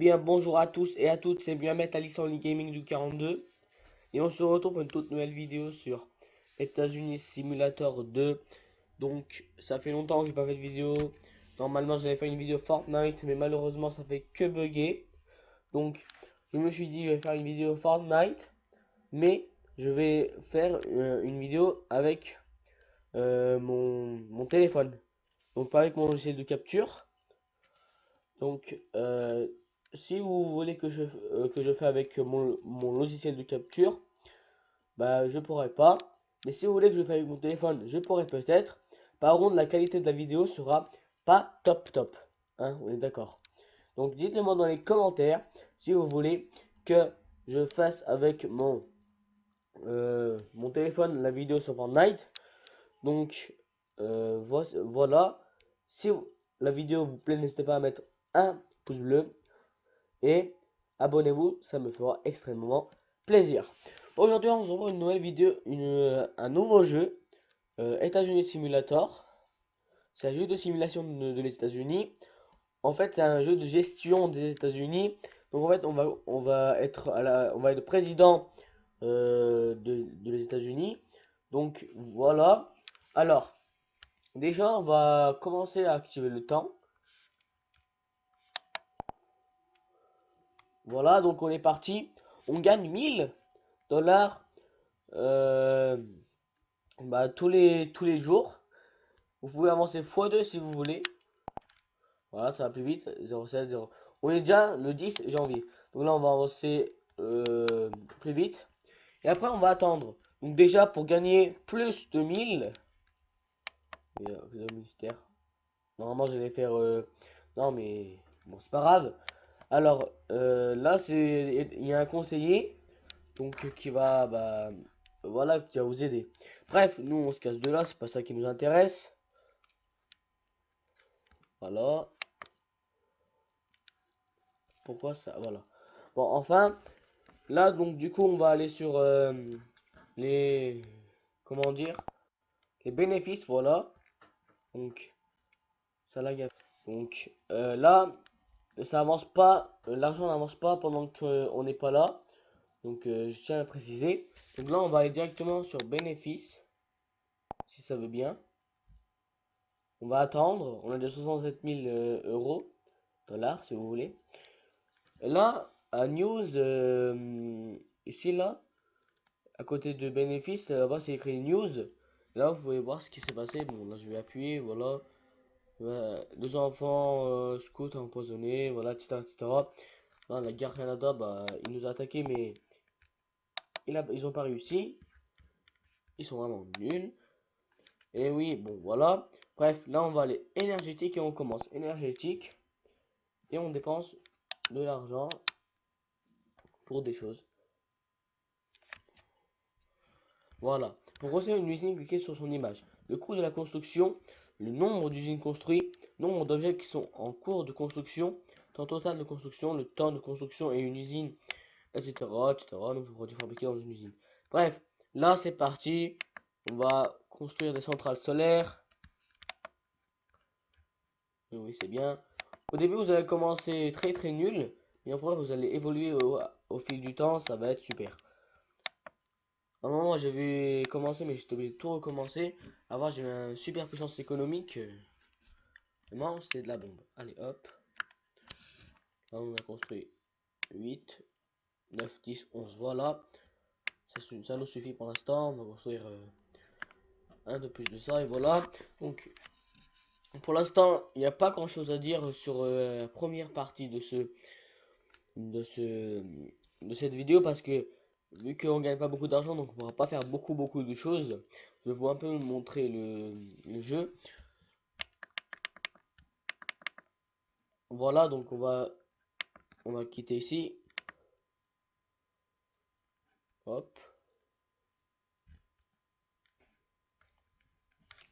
bien, bonjour à tous et à toutes, c'est bien Met Alice en Gaming du 42 et on se retrouve pour une toute nouvelle vidéo sur États-Unis Simulator 2. Donc ça fait longtemps que j'ai pas fait de vidéo. Normalement j'avais fait une vidéo Fortnite mais malheureusement ça fait que bugger. Donc je me suis dit je vais faire une vidéo Fortnite mais je vais faire une vidéo avec mon téléphone. Donc pas avec mon logiciel de capture. Donc, si vous voulez que je fais avec mon logiciel de capture, bah je pourrais pas. Mais si vous voulez que je fasse avec mon téléphone, je pourrais peut-être. Par contre, la qualité de la vidéo sera pas top top. Hein, on est d'accord. Donc, dites-le moi dans les commentaires si vous voulez que je fasse avec mon téléphone la vidéo sur Fortnite. Donc, voilà. Si la vidéo vous plaît, n'hésitez pas à mettre un pouce bleu et abonnez-vous, ça me fera extrêmement plaisir. Aujourd'hui, on se retrouve une nouvelle vidéo, un nouveau jeu, États-Unis Simulator. C'est un jeu de simulation de les États-Unis. En fait, c'est un jeu de gestion des États-Unis. Donc en fait, on va être président de les États-Unis. Donc voilà. Alors, déjà, on va commencer à activer le temps. Voilà, donc on est parti. On gagne 1000 $ tous les jours. Vous pouvez avancer x2 si vous voulez. Voilà, ça va plus vite. 0,7, 0. On est déjà le 10 janvier. Donc là, on va avancer plus vite. Et après, on va attendre. Donc déjà, pour gagner plus de 1000. Le mystère. Normalement, je vais faire... non, mais... Bon, c'est pas grave. Alors, là, il y a un conseiller. Donc, qui va... voilà, qui va vous aider. Bref, nous, on se casse de là. C'est pas ça qui nous intéresse. Voilà. Pourquoi ça? Voilà. Bon, enfin, là, donc, du coup, on va aller sur les... Comment dire? Les bénéfices, voilà. Donc, ça lag. Donc, là, ça avance pas. L'argent n'avance pas pendant qu'on n'est pas là. Donc, je tiens à préciser. Donc là, on va aller directement sur bénéfices. Si ça veut bien. On va attendre. On a déjà 67 000 euros. Dollars, si vous voulez. Et là, à news, ici, là, à côté de bénéfices, là-bas, c'est écrit news. Là, vous pouvez voir ce qui s'est passé. Bon, là, je vais appuyer, voilà. Deux enfants scouts empoisonnés, voilà, etc., etc. Là, la guerre Canada, bah, ils nous ont attaqué, mais ils ont pas réussi. Ils sont vraiment nuls. Et oui, bon, voilà. Bref, là, on va aller énergétique et on commence énergétique. Et on dépense de l'argent pour des choses. Voilà. Pour construire une usine, cliquez sur son image. Le coût de la construction, le nombre d'usines construites, nombre d'objets qui sont en cours de construction, temps total de construction, le temps de construction et une usine, etc. etc. Donc, produits fabriqués dans une usine. Bref, là c'est parti. On va construire des centrales solaires. Et oui, c'est bien. Au début, vous allez commencer très très nul. Et après, vous allez évoluer au fil du temps. Ça va être super. À un moment, j'avais commencé, mais j'étais obligé de tout recommencer. Avant, j'avais une super puissance économique. Non, c'était de la bombe. Allez, hop. Là, on a construit 8, 9, 10, 11. Voilà. Ça nous suffit pour l'instant. On va construire un de plus de ça. Et voilà. Donc, pour l'instant, il n'y a pas grand chose à dire sur la première partie de ce, de cette vidéo parce que vu qu'on gagne pas beaucoup d'argent, donc on pourra pas faire beaucoup de choses. Je vais vous un peu montrer le jeu. Voilà, donc on va quitter ici. Hop.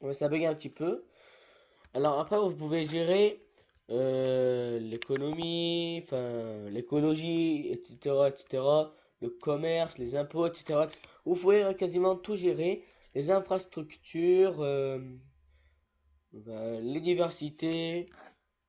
Ouais, ça bug un petit peu. Alors après, vous pouvez gérer l'économie, enfin l'écologie, etc., etc., le commerce, les impôts, etc. Vous pouvez quasiment tout gérer, les infrastructures, les diversités,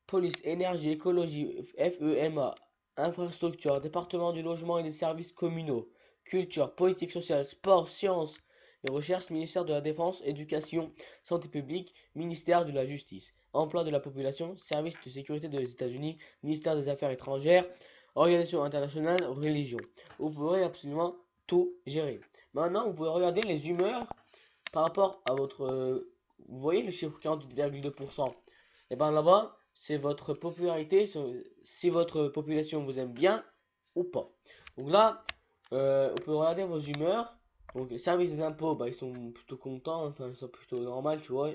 police, énergie, écologie, FEMA, infrastructure, département du logement et des services communaux, culture, politique sociale, sport, sciences et recherche, ministère de la Défense, éducation, santé publique, ministère de la Justice, emploi de la population, service de sécurité des États-Unis, ministère des Affaires étrangères, organisation internationale, religion. Vous pourrez absolument tout gérer. Maintenant, vous pouvez regarder les humeurs par rapport à votre... vous voyez le chiffre 48,2%. Et bien là-bas, c'est votre popularité, si votre population vous aime bien ou pas. Donc là, on peut regarder vos humeurs. Donc les services des impôts, bah, ils sont plutôt contents, enfin ils sont plutôt normaux, tu vois.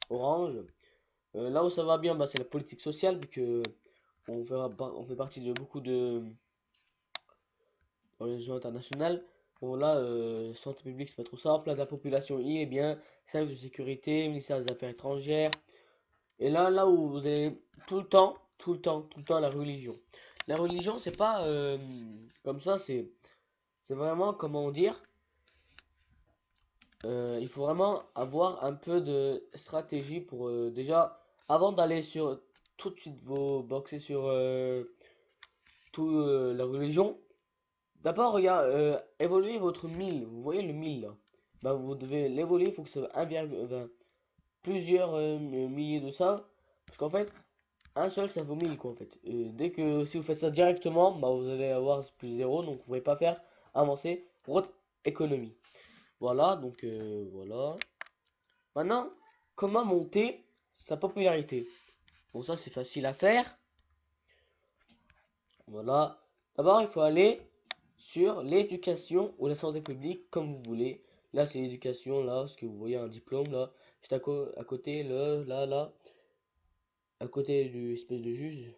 Orange. Là où ça va bien, bah, c'est la politique sociale, vu que on fait partie de beaucoup de organisations internationales. Bon là, santé publique, c'est pas trop ça. Plein de la population, il est bien. Service de sécurité, ministère des Affaires étrangères. Et là où vous avez tout le temps la religion. La religion, c'est pas comme ça, c'est vraiment, comment dire, il faut vraiment avoir un peu de stratégie pour déjà, avant d'aller sur tout de suite vous boxer sur la religion, d'abord, regarde, évoluer votre 1000. Vous voyez le 1000 là? Bah, vous devez l'évoluer, il faut que ça soit 1,20 plusieurs milliers de ça. Parce qu'en fait, un seul ça vaut 1000 quoi en fait. Dès que si vous faites ça directement, bah, vous allez avoir plus zéro, donc vous ne pouvez pas faire avancer votre économie. Voilà, donc voilà. Maintenant, comment monter sa popularité? Bon, ça c'est facile à faire. Voilà. D'abord, il faut aller sur l'éducation ou la santé publique, comme vous voulez. Là, c'est l'éducation, là, ce que vous voyez un diplôme, là, juste à côté, là, à côté du espèce de juge.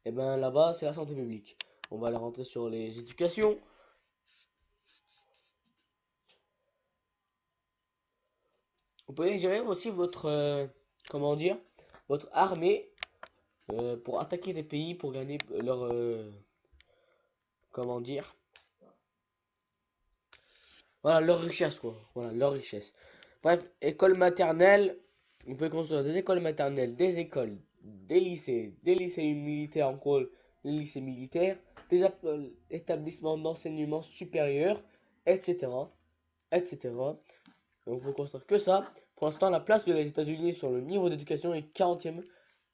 Et ben là-bas, c'est la santé publique. On va aller rentrer sur les éducations. Vous pouvez gérer aussi votre, comment dire, votre armée pour attaquer des pays, pour gagner leur, comment dire, voilà, leur richesse, quoi. Voilà, leur richesse. Bref, école maternelle. On peut construire des écoles maternelles, des écoles, des lycées militaires, en gros, les lycées militaires, des établissements d'enseignement supérieur, etc. etc. Donc, on peut construire que ça. Pour l'instant, la place de les États-Unis sur le niveau d'éducation est 40e.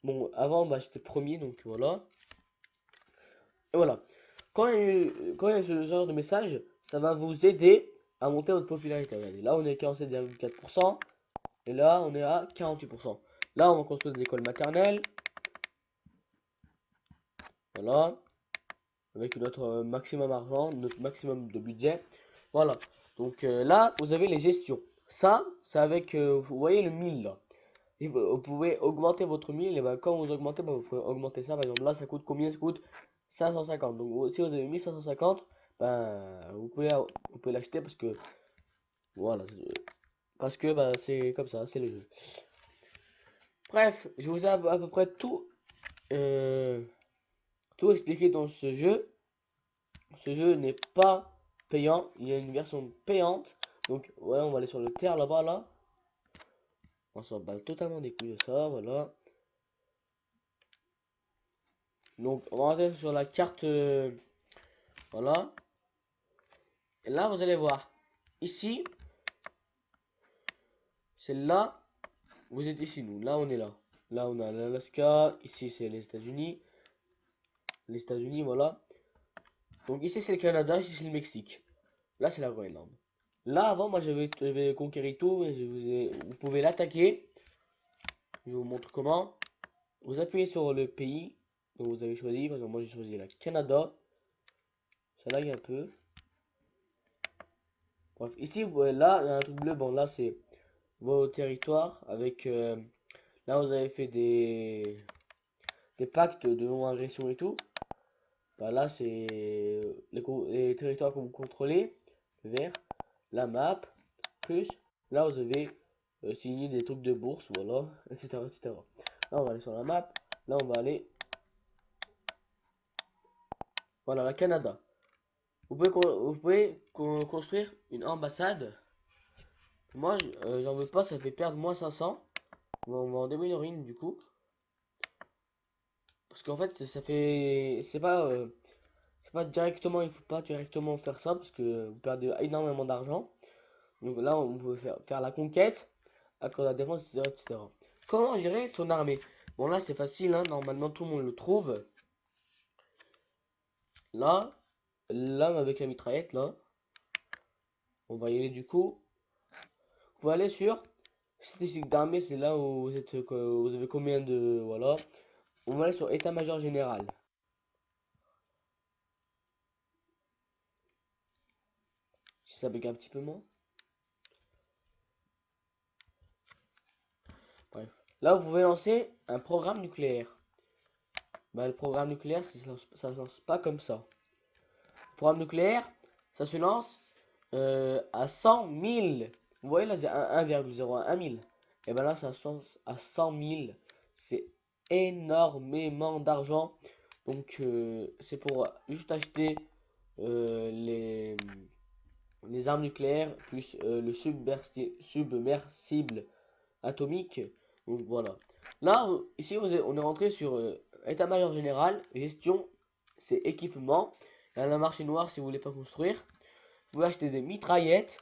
Bon, avant, bah, j'étais premier, donc voilà. Et voilà. Quand il y a ce genre de message, ça va vous aider à monter votre popularité. Regardez, là, on est à 47,4%. Et là, on est à 48%. Là, on va construire des écoles maternelles. Voilà. Avec notre maximum argent, notre maximum de budget. Voilà. Donc là, vous avez les gestions. Ça, c'est avec, vous voyez le 1000 là. Et vous pouvez augmenter votre 1000. Et ben, quand vous augmentez, ben, vous pouvez augmenter ça. Par exemple, là, ça coûte combien? Ça coûte 550. Donc, si vous avez 1550, ben, vous pouvez l'acheter parce que, voilà. Parce que, ben, c'est comme ça, c'est le jeu. Bref, je vous ai à peu près euh, tout expliqué dans ce jeu. Ce jeu n'est pas payant, il y a une version payante. Donc, ouais, on va aller sur le terre là-bas, là. On s'en bat totalement des couilles de ça, voilà. Donc, on va rentrer sur la carte, voilà. Et là, vous allez voir. Ici, c'est là, vous êtes ici, nous. Là, on est là. Là, on a l'Alaska. Ici, c'est les États-Unis. Les États-Unis, voilà. Donc, ici, c'est le Canada. Ici, c'est le Mexique. Là, c'est la Groenland. Là, avant, moi, j'avais conquéri tout. Et vous pouvez l'attaquer. Je vous montre comment. Vous appuyez sur le pays que vous avez choisi. Par exemple, moi, j'ai choisi le Canada. Ça lag un peu. Bref, ici, vous voyez, là, il y a un truc bleu. Bon, là, c'est vos territoires. Avec, là, vous avez fait des pactes de non-agression et tout. Bah, là, c'est les territoires que vous contrôlez. Vert. La map. Plus, là, vous avez signé des trucs de bourse. Voilà, etc., etc. Là, on va aller sur la map. Là, on va aller. Voilà, la Canada. Vous pouvez construire une ambassade. Moi, j'en veux pas, ça fait perdre moins 500. On va en démolir une du coup. Parce qu'en fait, ça fait. C'est pas. il faut pas directement faire ça parce que vous perdez énormément d'argent. Donc là, on peut faire la conquête, accord la défense, etc., etc. Comment gérer son armée? Bon, là, c'est facile, hein, normalement, tout le monde le trouve. Là, avec la mitraillette, là, on va y aller du coup. Vous pouvez aller sur statistiques d'armée, c'est là où vous avez combien de. Voilà. On va aller sur état-major général. Si ça bug un petit peu moins. Bref. Là, vous pouvez lancer un programme nucléaire. Bah, le programme nucléaire, ça se lance pas comme ça. Le programme nucléaire, ça se lance à 100 000. Vous voyez là, c'est 1,01 000. Et ben là, ça se lance à 100 000. C'est énormément d'argent. Donc, c'est pour juste acheter les armes nucléaires plus le submersible atomique. Donc voilà. Là, ici, on est rentré sur état-major général, gestion, c'est équipement. Là, la marché noire, si vous voulez pas construire, vous pouvez acheter des mitraillettes,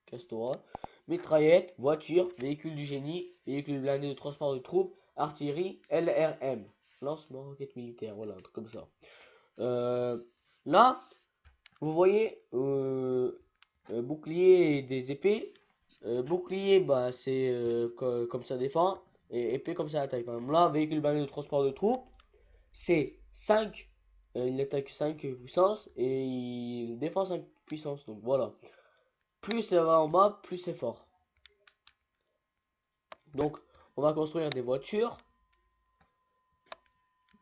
Castora, mitraillettes, voitures, véhicules du génie, véhicules blindés de transport de troupes, artillerie, LRM, lancement roquette militaire, voilà, un truc comme ça. Là, vous voyez bouclier et des épées. Bouclier, bah, c'est comme ça défend. Et épée comme ça attaque. Par exemple, là, véhicule blindé de transport de troupes, c'est 5. Il attaque 5 puissance et il défend 5 puissance. Donc voilà. Plus ça va en bas, plus c'est fort. Donc, on va construire des voitures.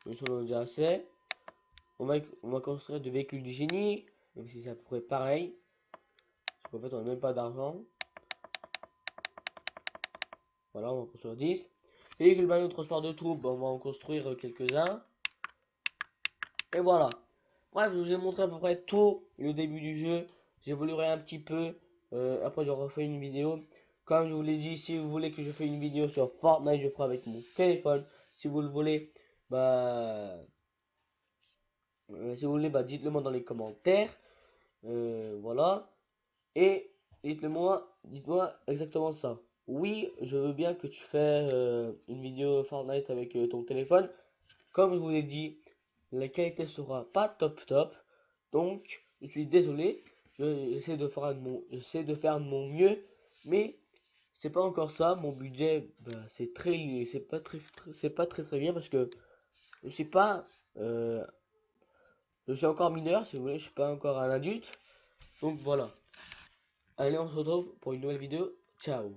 Nous sommes déjà assez. On va construire des véhicules du génie. Même si ça pourrait être pareil. Parce qu'en fait, on n'a même pas d'argent. Voilà, on va construire 10. Véhicule blindé de transport de troupes, on va en construire quelques-uns. Et voilà. Bref, je vous ai montré à peu près tout le début du jeu. J'évoluerai un petit peu. Après, je refais une vidéo. Comme je vous l'ai dit, si vous voulez que je fasse une vidéo sur Fortnite, je ferai avec mon téléphone. Si vous le voulez, bah, bah, dites-le moi dans les commentaires. Voilà. Et dites-moi exactement ça. Oui, je veux bien que tu fasses une vidéo Fortnite avec ton téléphone. Comme je vous l'ai dit, la qualité sera pas top top. Donc, je suis désolé. J'essaie de faire de mon mieux. Mais c'est pas encore ça. Mon budget, bah, c'est pas très bien parce que je suis pas, euh, je suis encore mineur, si vous voulez. Je suis pas encore un adulte. Donc voilà. Allez, on se retrouve pour une nouvelle vidéo. Ciao.